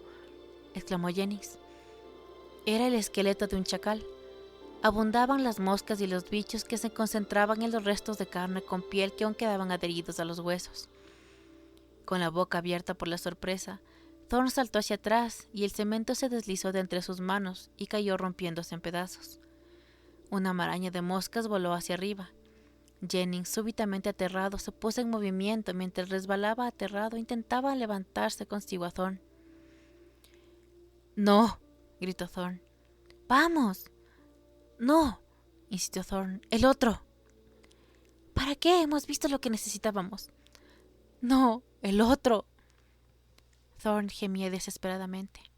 exclamó Jennings. Era el esqueleto de un chacal. Abundaban las moscas y los bichos que se concentraban en los restos de carne con piel que aún quedaban adheridos a los huesos. Con la boca abierta por la sorpresa, Thorne saltó hacia atrás y el cemento se deslizó de entre sus manos y cayó rompiéndose en pedazos. Una maraña de moscas voló hacia arriba. Jennings, súbitamente aterrado, se puso en movimiento mientras resbalaba aterrado. Intentaba levantarse consigo a Thorn. «¡No!», gritó Thorn. «¡Vamos!». «No», insistió Thorn. «El otro». «¿Para qué? Hemos visto lo que necesitábamos». «No, el otro». Thorn gemía desesperadamente.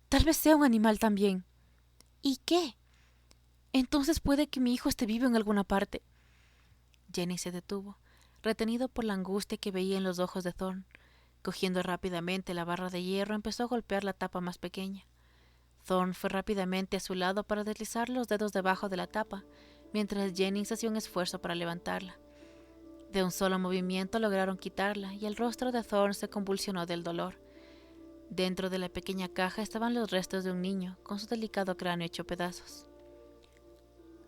«Tal vez sea un animal también». «¿Y qué?». «Entonces puede que mi hijo esté vivo en alguna parte». Jenny se detuvo, retenido por la angustia que veía en los ojos de Thorn. Cogiendo rápidamente la barra de hierro, empezó a golpear la tapa más pequeña. Thorn fue rápidamente a su lado para deslizar los dedos debajo de la tapa, mientras Jennings hacía un esfuerzo para levantarla. De un solo movimiento lograron quitarla, y el rostro de Thorn se convulsionó del dolor. Dentro de la pequeña caja estaban los restos de un niño, con su delicado cráneo hecho pedazos.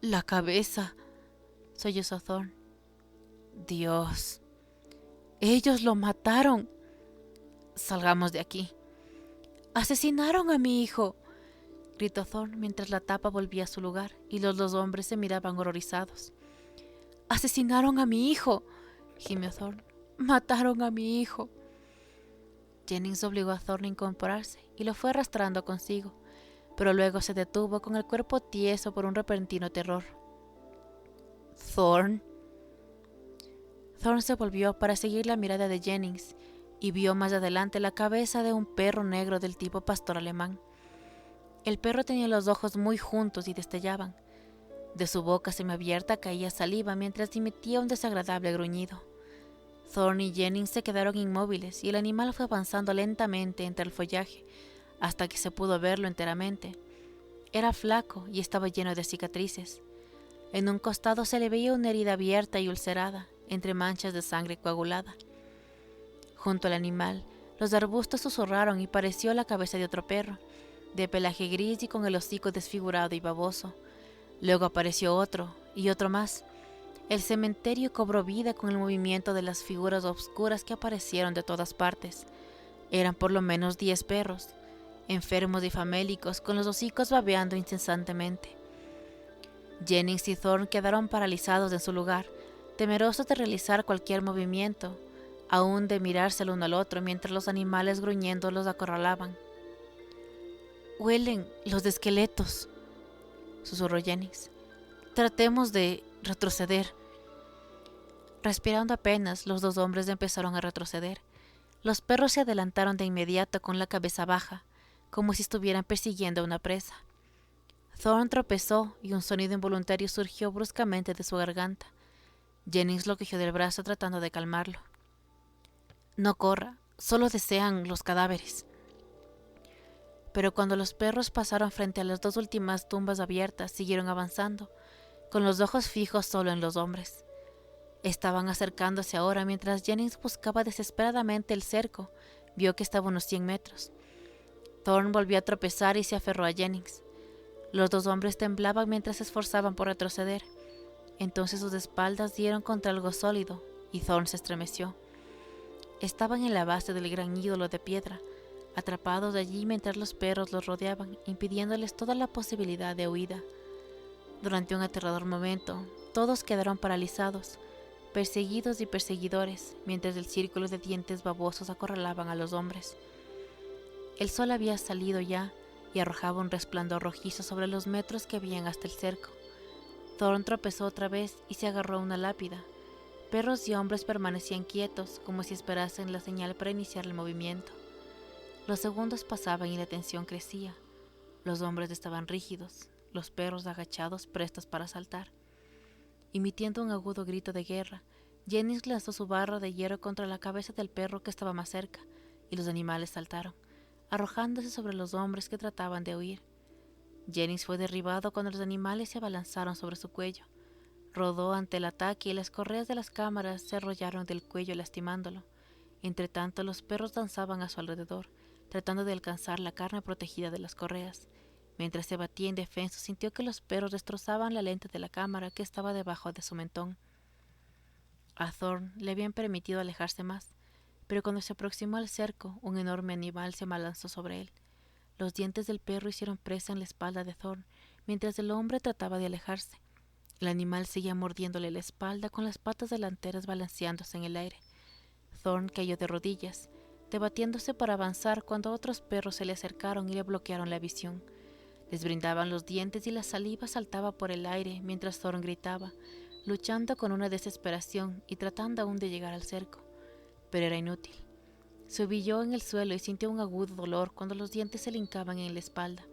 «La cabeza», sollozó Thorn. «Dios, ellos lo mataron». «Salgamos de aquí». «Asesinaron a mi hijo», gritó Thorn mientras la tapa volvía a su lugar y los dos hombres se miraban horrorizados. «Asesinaron a mi hijo», gimió Thorn. «Mataron a mi hijo». Jennings obligó a Thorn a incorporarse y lo fue arrastrando consigo, pero luego se detuvo con el cuerpo tieso por un repentino terror. «Thorn». Thorn se volvió para seguir la mirada de Jennings y vio más adelante la cabeza de un perro negro del tipo pastor alemán. El perro tenía los ojos muy juntos y destellaban. De su boca semiabierta caía saliva mientras emitía un desagradable gruñido. Thorn y Jennings se quedaron inmóviles y el animal fue avanzando lentamente entre el follaje hasta que se pudo verlo enteramente. Era flaco y estaba lleno de cicatrices. En un costado se le veía una herida abierta y ulcerada, entre manchas de sangre coagulada. Junto al animal, los arbustos susurraron y pareció la cabeza de otro perro, de pelaje gris y con el hocico desfigurado y baboso. Luego apareció otro y otro más. El cementerio cobró vida con el movimiento de las figuras oscuras que aparecieron de todas partes. Eran por lo menos 10 perros, enfermos y famélicos, con los hocicos babeando incesantemente. Jennings y Thorn quedaron paralizados en su lugar, temerosos de realizar cualquier movimiento, aún de mirarse el uno al otro mientras los animales gruñendo los acorralaban. «Huelen los de esqueletos», susurró Jennings. «Tratemos de retroceder». Respirando apenas, los dos hombres empezaron a retroceder. Los perros se adelantaron de inmediato con la cabeza baja, como si estuvieran persiguiendo a una presa. Thorn tropezó y un sonido involuntario surgió bruscamente de su garganta. Jennings lo cogió del brazo tratando de calmarlo. «No corra, solo desean los cadáveres». Pero cuando los perros pasaron frente a las dos últimas tumbas abiertas, siguieron avanzando, con los ojos fijos solo en los hombres. Estaban acercándose ahora mientras Jennings buscaba desesperadamente el cerco. Vio que estaba a unos 100 metros. Thorn volvió a tropezar y se aferró a Jennings. Los dos hombres temblaban mientras se esforzaban por retroceder. Entonces sus espaldas dieron contra algo sólido y Thorn se estremeció. Estaban en la base del gran ídolo de piedra, atrapados allí mientras los perros los rodeaban, impidiéndoles toda la posibilidad de huida. Durante un aterrador momento, todos quedaron paralizados, perseguidos y perseguidores, mientras el círculo de dientes babosos acorralaban a los hombres. El sol había salido ya y arrojaba un resplandor rojizo sobre los metros que habían hasta el cerco. Thorn tropezó otra vez y se agarró a una lápida. Perros y hombres permanecían quietos, como si esperasen la señal para iniciar el movimiento. Los segundos pasaban y la tensión crecía. Los hombres estaban rígidos, los perros agachados, prestos para saltar. Emitiendo un agudo grito de guerra, Jennings lanzó su barra de hierro contra la cabeza del perro que estaba más cerca, y los animales saltaron, arrojándose sobre los hombres que trataban de huir. Jennings fue derribado cuando los animales se abalanzaron sobre su cuello. Rodó ante el ataque y las correas de las cámaras se enrollaron del cuello lastimándolo. Entretanto, los perros danzaban a su alrededor, tratando de alcanzar la carne protegida de las correas. Mientras se batía indefenso, sintió que los perros destrozaban la lente de la cámara que estaba debajo de su mentón. A Thorn le habían permitido alejarse más, pero cuando se aproximó al cerco, un enorme animal se abalanzó sobre él. Los dientes del perro hicieron presa en la espalda de Thorn, mientras el hombre trataba de alejarse. El animal seguía mordiéndole la espalda con las patas delanteras balanceándose en el aire. Thorn cayó de rodillas, debatiéndose para avanzar cuando otros perros se le acercaron y le bloquearon la visión. Les brindaban los dientes y la saliva saltaba por el aire mientras Thorn gritaba, luchando con una desesperación y tratando aún de llegar al cerco. Pero era inútil. Se humilló en el suelo y sintió un agudo dolor cuando los dientes se le hincaban en la espalda.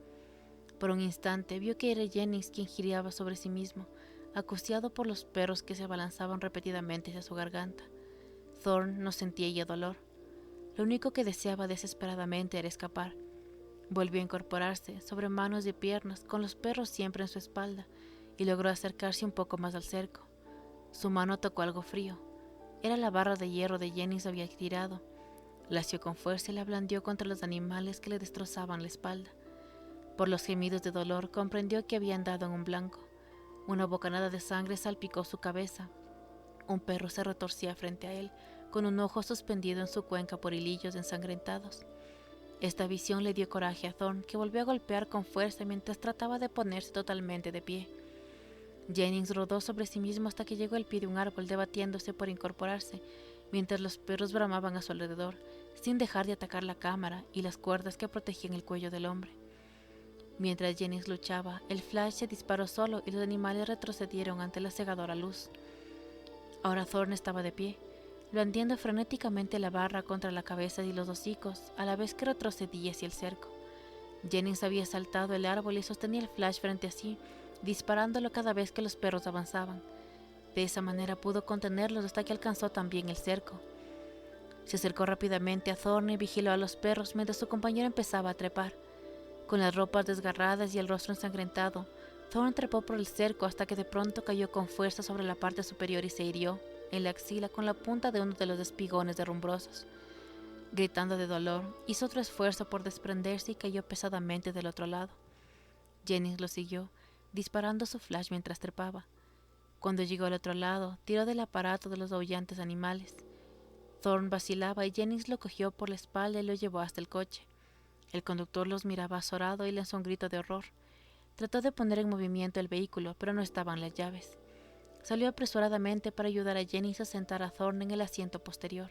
Por un instante vio que era Jennings quien giraba sobre sí mismo, acuciado por los perros que se abalanzaban repetidamente hacia su garganta. Thorn no sentía ya dolor. Lo único que deseaba desesperadamente era escapar. Volvió a incorporarse sobre manos y piernas, con los perros siempre en su espalda, y logró acercarse un poco más al cerco. Su mano tocó algo frío. Era la barra de hierro de Jennings había tirado. La asió con fuerza y la blandió contra los animales que le destrozaban la espalda. Por los gemidos de dolor comprendió que habían dado en un blanco. Una bocanada de sangre salpicó su cabeza. Un perro se retorcía frente a él, con un ojo suspendido en su cuenca por hilillos ensangrentados. Esta visión le dio coraje a Thorn, que volvió a golpear con fuerza mientras trataba de ponerse totalmente de pie. Jennings rodó sobre sí mismo hasta que llegó al pie de un árbol, debatiéndose por incorporarse, mientras los perros bramaban a su alrededor, sin dejar de atacar la cámara y las cuerdas que protegían el cuello del hombre. Mientras Jennings luchaba, el flash se disparó solo y los animales retrocedieron ante la cegadora luz. Ahora Thorn estaba de pie, blandiendo frenéticamente la barra contra la cabeza y los hocicos, a la vez que retrocedía hacia el cerco. Jennings había saltado el árbol y sostenía el flash frente a sí, disparándolo cada vez que los perros avanzaban. De esa manera pudo contenerlos hasta que alcanzó también el cerco. Se acercó rápidamente a Thorn y vigiló a los perros mientras su compañero empezaba a trepar. Con las ropas desgarradas y el rostro ensangrentado, Thorn trepó por el cerco hasta que de pronto cayó con fuerza sobre la parte superior y se hirió en la axila con la punta de uno de los espigones derrumbrosos. Gritando de dolor, hizo otro esfuerzo por desprenderse y cayó pesadamente del otro lado. Jennings lo siguió, disparando su flash mientras trepaba. Cuando llegó al otro lado, tiró del aparato de los aullantes animales. Thorn vacilaba y Jennings lo cogió por la espalda y lo llevó hasta el coche. El conductor los miraba azorado y lanzó un grito de horror. Trató de poner en movimiento el vehículo, pero no estaban las llaves. Salió apresuradamente para ayudar a Jennings a sentar a Thorn en el asiento posterior.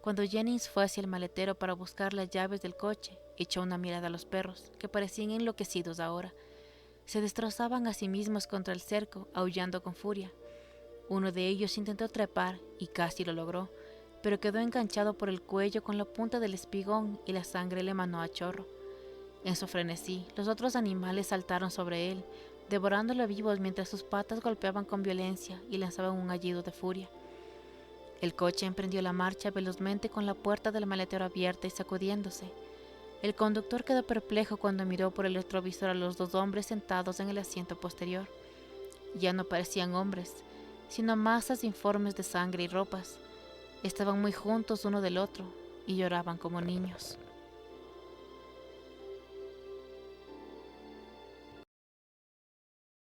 Cuando Jennings fue hacia el maletero para buscar las llaves del coche, echó una mirada a los perros, que parecían enloquecidos ahora. Se destrozaban a sí mismos contra el cerco, aullando con furia. Uno de ellos intentó trepar y casi lo logró, pero quedó enganchado por el cuello con la punta del espigón y la sangre le manó a chorro. En su frenesí, los otros animales saltaron sobre él, devorándolo vivos mientras sus patas golpeaban con violencia y lanzaban un aullido de furia. El coche emprendió la marcha velozmente con la puerta del maletero abierta y sacudiéndose. El conductor quedó perplejo cuando miró por el retrovisor a los dos hombres sentados en el asiento posterior. Ya no parecían hombres, sino masas informes de sangre y ropas. Estaban muy juntos uno del otro y lloraban como niños.